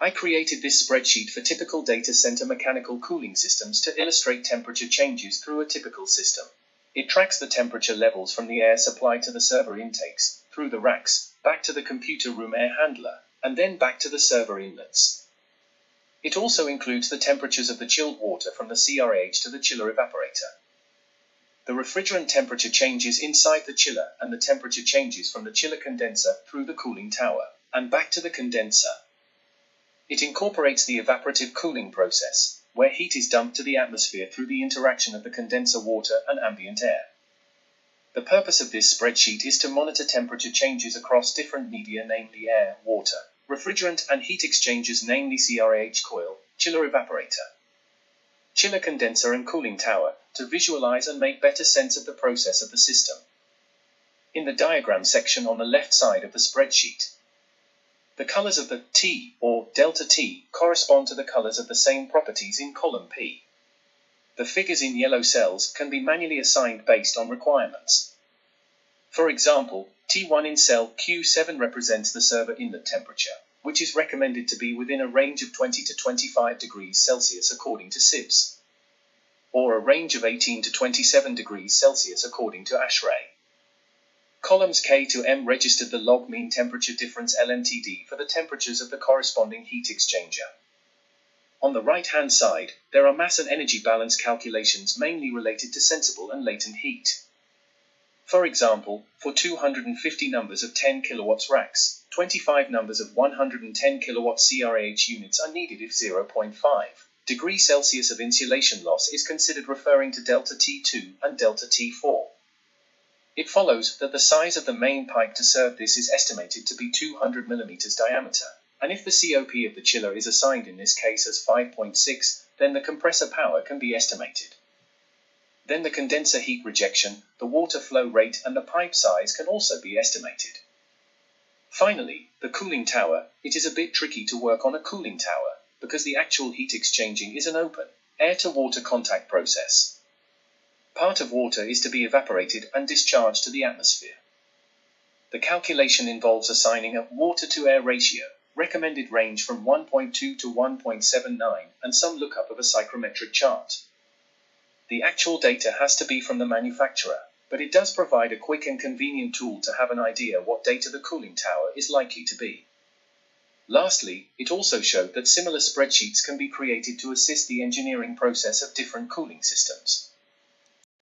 I created this spreadsheet for typical data center mechanical cooling systems to illustrate temperature changes through a typical system. It tracks the temperature levels from the air supply to the server intakes, through the racks, back to the computer room air handler, and then back to the server inlets. It also includes the temperatures of the chilled water from the CRAH to the chiller evaporator. The refrigerant temperature changes inside the chiller and the temperature changes from the chiller condenser through the cooling tower, and back to the condenser. It incorporates the evaporative cooling process, where heat is dumped to the atmosphere through the interaction of the condenser water and ambient air. The purpose of this spreadsheet is to monitor temperature changes across different media, namely air, water, refrigerant and heat exchangers, namely CRAH coil, chiller evaporator, chiller condenser and cooling tower, to visualize and make better sense of the process of the system. In the diagram section on the left side of the spreadsheet, the colors of the T, or delta T, correspond to the colors of the same properties in column P. The figures in yellow cells can be manually assigned based on requirements. For example, T1 in cell Q7 represents the server inlet temperature, which is recommended to be within a range of 20 to 25 degrees Celsius according to CIBSE, or a range of 18 to 27 degrees Celsius according to Ashrae. Columns K to M registered the log mean temperature difference LMTD for the temperatures of the corresponding heat exchanger. On the right-hand side, there are mass and energy balance calculations mainly related to sensible and latent heat. For example, for 250 numbers of 10 kilowatts racks, 25 numbers of 110 kilowatt CRAH units are needed if 0.5 degrees Celsius of insulation loss is considered, referring to delta T2 and delta T4. It follows that the size of the main pipe to serve this is estimated to be 200 millimeters diameter, and if the COP of the chiller is assigned in this case as 5.6, then the compressor power can be estimated. Then the condenser heat rejection, the water flow rate and the pipe size can also be estimated. Finally, the cooling tower. It is a bit tricky to work on a cooling tower, because the actual heat exchanging is an open, air-to-water contact process. Part of water is to be evaporated and discharged to the atmosphere. The calculation involves assigning a water-to-air ratio, recommended range from 1.2 to 1.79, and some lookup of a psychrometric chart. The actual data has to be from the manufacturer, but it does provide a quick and convenient tool to have an idea what data the cooling tower is likely to be. Lastly, it also showed that similar spreadsheets can be created to assist the engineering process of different cooling systems.